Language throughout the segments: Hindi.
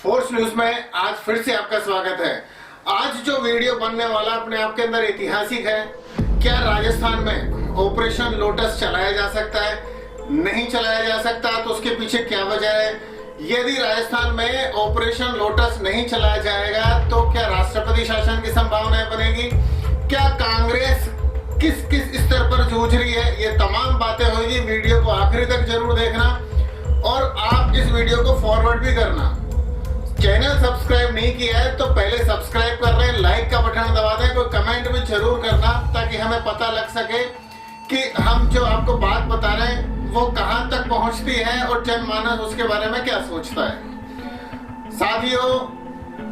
फोर्स न्यूज में आज फिर से आपका स्वागत है। आज जो वीडियो बनने वाला अपने आप के अंदर ऐतिहासिक है। क्या राजस्थान में ऑपरेशन लोटस चलाया जा सकता है? नहीं चलाया जा सकता तो उसके पीछे क्या वजह है? यदि राजस्थान में ऑपरेशन लोटस नहीं चलाया जाएगा तो क्या राष्ट्रपति शासन की संभावनाएं बनेगी? क्या कांग्रेस किस किस स्तर पर जूझ रही है? ये तमाम बातें होगी। वीडियो को आखिरी तक जरूर देखना और आप इस वीडियो को फॉरवर्ड भी करना। चैनल सब्सक्राइब नहीं किया है तो पहले सब्सक्राइब कर लें, लाइक का बटन दबा दें, कोई कमेंट भी जरूर करना ताकि हमें पता लग सके कि हम जो आपको बात बता रहे हैं वो कहां तक पहुंचती है और जनमानस उसके बारे में क्या सोचता है। साथियों,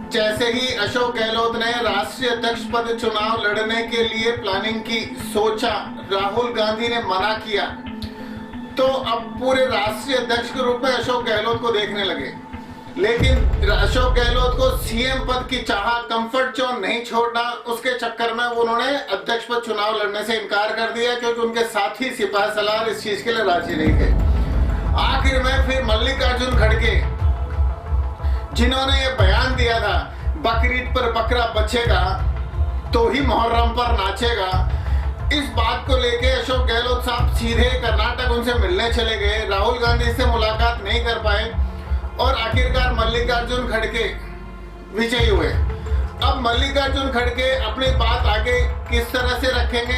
जैसे ही अशोक गहलोत ने राष्ट्रीय अध्यक्ष पद चुनाव लड़ने के लिए प्लानिंग की सोचा, राहुल गांधी ने मना किया, तो अब पूरे राष्ट्रीय अध्यक्ष के रूप में अशोक गहलोत को देखने लगे। लेकिन अशोक गहलोत को सीएम पद की चाह, कंफर्ट जोन नहीं छोड़ना, उसके चक्कर में उन्होंने अध्यक्ष पद चुनाव लड़ने से इनकार कर दिया क्योंकि उनके साथी सिपाही सलार इस चीज के लिए राजी नहीं थे। आखिर में फिर मल्लिकार्जुन खड़गे, जिन्होंने ये बयान दिया था बकरीद पर बकरा बचेगा तो ही मुहर्रम पर नाचेगा, इस बात को लेके अशोक गहलोत साहब सीधे कर्नाटक उनसे मिलने चले गए। राहुल गांधी से मुलाकात नहीं कर पाए और आखिरकार मल्लिकार्जुन खड़गे विजयी हुए। अब मल्लिकार्जुन खड़गे अपनी बात आगे किस तरह से रखेंगे?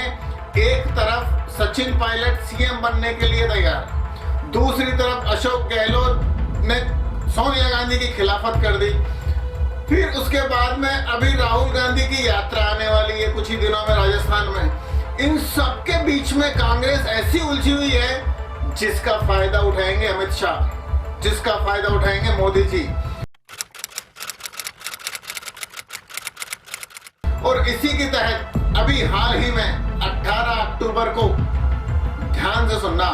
एक तरफ सचिन पायलट सीएम बनने के लिए तैयार, दूसरी तरफ अशोक गहलोत ने सोनिया गांधी की खिलाफत कर दी। फिर उसके बाद में अभी राहुल गांधी की यात्रा आने वाली है कुछ ही दिनों में राजस्थान में। इन सब के बीच में कांग्रेस ऐसी उलझी हुई है जिसका फायदा उठाएंगे अमित शाह, जिसका फायदा उठाएंगे मोदी जी। और इसी के तहत अभी हाल ही में 18 अक्टूबर को, ध्यान से सुनना,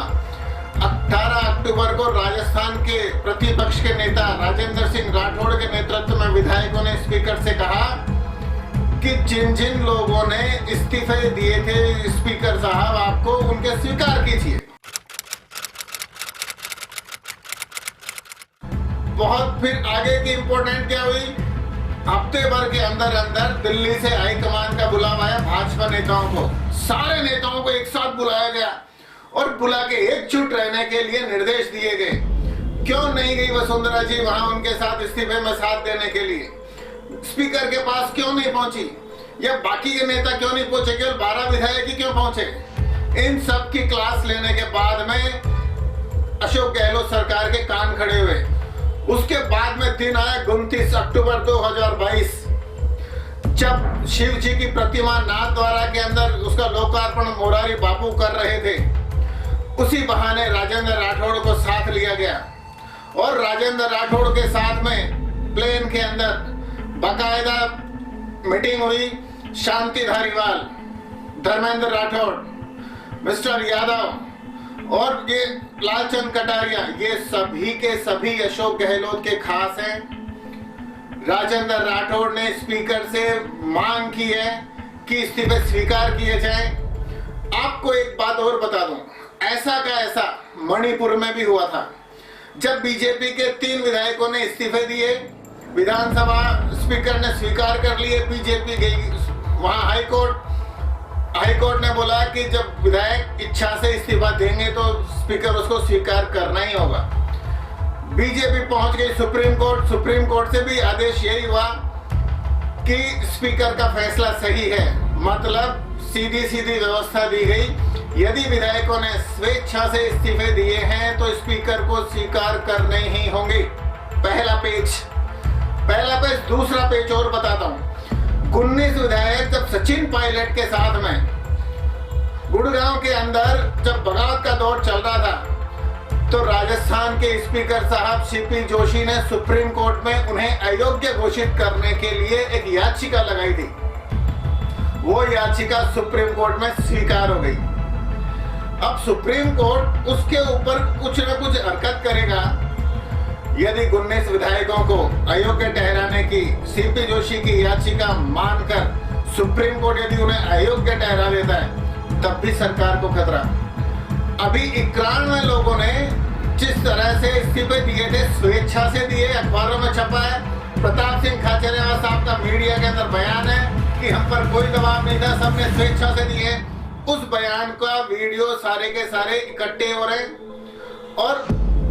18 अक्टूबर को राजस्थान के प्रतिपक्ष के नेता राजेंद्र सिंह राठौड़ के नेतृत्व में विधायकों ने स्पीकर से कहा कि जिन जिन लोगों ने इस्तीफे दिए थे स्पीकर साहब, आपको उनके स्वीकार कीजिए। बहुत फिर आगे की इंपॉर्टेंट क्या हुई? हफ्ते भर के अंदर अंदर दिल्ली से हाईकमान का बुलावा आया भाजपा नेताओं को, सारे नेताओं को एक साथ बुलाया गया और बुला के एकजुट रहने के लिए निर्देश दिए गए। क्यों नहीं गई वसुंधरा जी वहां उनके साथ इस्तीफे में साथ देने के लिए? स्पीकर के पास क्यों नहीं पहुंची? या बाकी के नेता क्यों नहीं पहुंचे? केवल 12 विधायक ही क्यों पहुंचे? इन सब की क्लास लेने के बाद में अशोक गहलोत सरकार के कान खड़े हुए। उसके बाद में दिन आया 29 अक्टूबर 2022, जब शिव जी की प्रतिमा नाथद्वारा के अंदर उसका लोकार्पण मोरारी बापू कर रहे थे। उसी बहाने राजेंद्र राठौड़ को साथ लिया गया और राजेंद्र राठौड़ के साथ में प्लेन के अंदर बाकायदा मीटिंग हुई। शांति धारीवाल, धर्मेंद्र राठौड़, मिस्टर यादव और ये लालचंद कटारिया, ये सभी के सभी अशोक गहलोत के खास हैं। राजेंद्र राठौड़ ने स्पीकर से मांग की है कि इस्तीफे स्वीकार किए जाएं। आपको एक बात और बता दूं, ऐसा का ऐसा मणिपुर में भी हुआ था जब बीजेपी के 3 विधायकों ने इस्तीफे दिए, विधानसभा स्पीकर ने स्वीकार कर लिए, बीजेपी गई वहां हाईकोर्ट ने बोला कि जब विधायक इच्छा से इस्तीफा देंगे तो स्पीकर उसको स्वीकार करना ही होगा। बीजेपी पहुंच गई सुप्रीम कोर्ट से भी आदेश यही हुआ कि स्पीकर का फैसला सही है, मतलब सीधी सीधी व्यवस्था दी गई। यदि विधायकों ने स्वेच्छा से इस्तीफे दिए हैं तो स्पीकर को स्वीकार करने ही होंगे। पहला पेज। दूसरा पेज और बताता हूं। 19 विधायक जब सचिन पायलट के साथ में गुड़गांव के अंदर जब बगावत का दौर चल रहा था तो राजस्थान के स्पीकर साहब सीपी जोशी ने सुप्रीम कोर्ट में उन्हें अयोग्य घोषित करने के लिए एक याचिका लगाई थी। वो याचिका सुप्रीम कोर्ट में स्वीकार हो गई। अब सुप्रीम कोर्ट उसके ऊपर कुछ न कुछ हरकत करेगा। यदि 19 विधायकों को अयोग्य ठहराने की सीपी जोशी की याचिका मानकर सुप्रीम कोर्ट यदि उन्हें अयोग्य ठहरा देता है तब भी सरकार को खतरा। अभी 91 लोगों ने जिस तरह से इस्तीफे दिए थे, स्वेच्छा से दिए, अखबारों में छपा है, प्रताप सिंह खाचरियावास साहब का मीडिया के अंदर बयान है कि हम पर कोई दबाव नहीं था, सबने स्वेच्छा से दिए। उस बयान का वीडियो सारे के सारे इकट्ठे हो रहे हैं और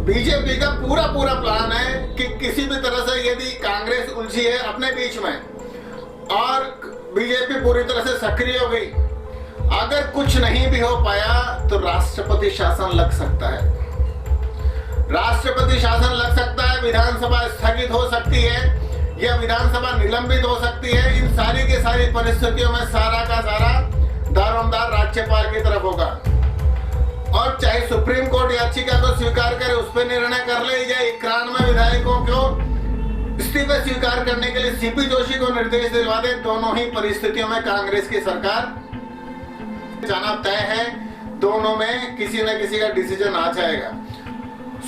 बीजेपी का पूरा प्लान है कि किसी भी तरह से यदि कांग्रेस उलझी है अपने बीच में और बीजेपी पूरी तरह से सक्रिय हो गई, अगर कुछ नहीं भी हो पाया तो राष्ट्रपति शासन लग सकता है। राष्ट्रपति शासन लग सकता है, विधानसभा स्थगित हो सकती है या विधानसभा निलंबित हो सकती है। इन सारी की सारी परिस्थितियों में सारा का सारा दारोमदार राज्यपाल की तरफ होगा और चाहे सुप्रीम कोर्ट याचिका को स्वीकार करे, उस पर निर्णय कर ले या 91 विधायकों को इस्तीफे स्वीकार करने के लिए सीपी जोशी को निर्देश दिलवा दे, दोनों ही परिस्थितियों में कांग्रेस की सरकार जाना तय है। दोनों में किसी न किसी का डिसीजन आ जाएगा।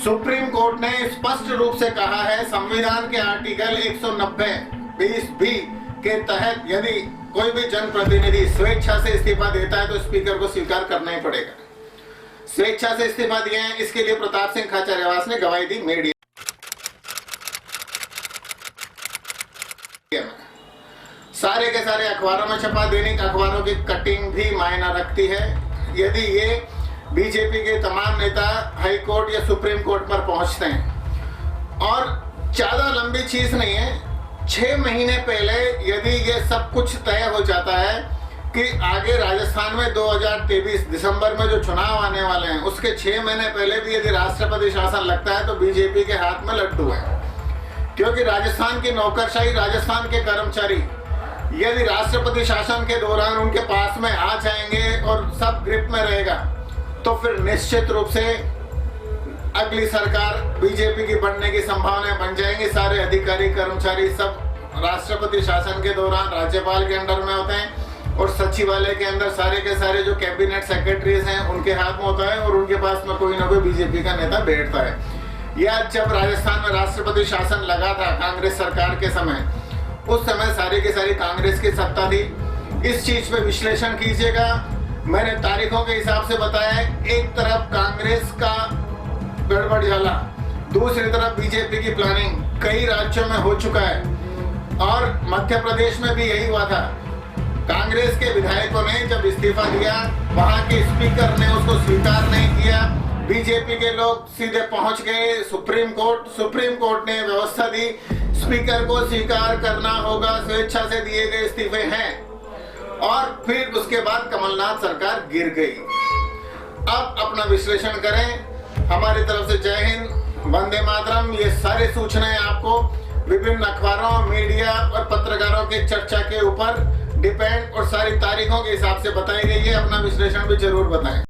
सुप्रीम कोर्ट ने स्पष्ट रूप से कहा है, संविधान के आर्टिकल 190(20) के तहत यदि कोई भी जनप्रतिनिधि स्वेच्छा से इस्तीफा देता है तो स्पीकर को स्वीकार करना ही पड़ेगा। स्वेच्छा से इस्तीफा दिए हैं, इसके लिए प्रताप सिंह खाचरियावास ने गवाही दी मीडिया में। सारे के सारे अखबारों में छपा, दैनिक अखबारों की कटिंग भी मायना रखती है। यदि ये बीजेपी के तमाम नेता हाई कोर्ट या सुप्रीम कोर्ट पर पहुंचते हैं और ज्यादा लंबी चीज नहीं है, 6 महीने पहले यदि ये सब कुछ तय हो जाता है कि आगे राजस्थान में 2023 दिसंबर में जो चुनाव आने वाले हैं उसके 6 महीने पहले भी यदि राष्ट्रपति शासन लगता है तो बीजेपी के हाथ में लड्डू है। क्योंकि राजस्थान की नौकरशाही, राजस्थान के कर्मचारी यदि राष्ट्रपति शासन के दौरान उनके पास में आ जाएंगे और सब ग्रिप में रहेगा तो फिर निश्चित रूप से अगली सरकार बीजेपी की बनने की संभावनाएं बन जाएंगी। सारे अधिकारी कर्मचारी सब राष्ट्रपति शासन के दौरान राज्यपाल के अंडर में होते हैं और सचिवालय के अंदर सारे के सारे जो कैबिनेट सेक्रेटरीज हैं उनके हाथ में होता है और उनके पास में कोई ना कोई बीजेपी का नेता बैठता है। या जब राजस्थान में राष्ट्रपति शासन लगा था कांग्रेस सरकार के समय, उस समय सारी की सारी कांग्रेस की सत्ता थी। इस चीज पे विश्लेषण कीजिएगा। मैंने तारीखों के हिसाब से बताया है, एक तरफ कांग्रेस का गड़बड़ झाला, दूसरी तरफ बीजेपी की प्लानिंग कई राज्यों में हो चुका है और मध्य प्रदेश में भी यही हुआ था। कांग्रेस के विधायकों ने जब इस्तीफा दिया, वहां के स्पीकर ने उसको स्वीकार नहीं किया। बीजेपी के लोग सीधे पहुंच गए सुप्रीम कोर्ट ने व्यवस्था दी, स्पीकर को स्वीकार करना होगा, स्वेच्छा से दिए गए इस्तीफे हैं और फिर उसके बाद कमलनाथ सरकार गिर गई। अब अपना विश्लेषण करें। हमारी तरफ से जय हिंद, वंदे मातरम। ये सारी सूचनाएं आपको विभिन्न अखबारों, मीडिया और पत्रकारों की चर्चा के ऊपर डिपेंड और सारी तारीखों के हिसाब से बताई गई है। अपना विश्लेषण भी जरूर बताएं।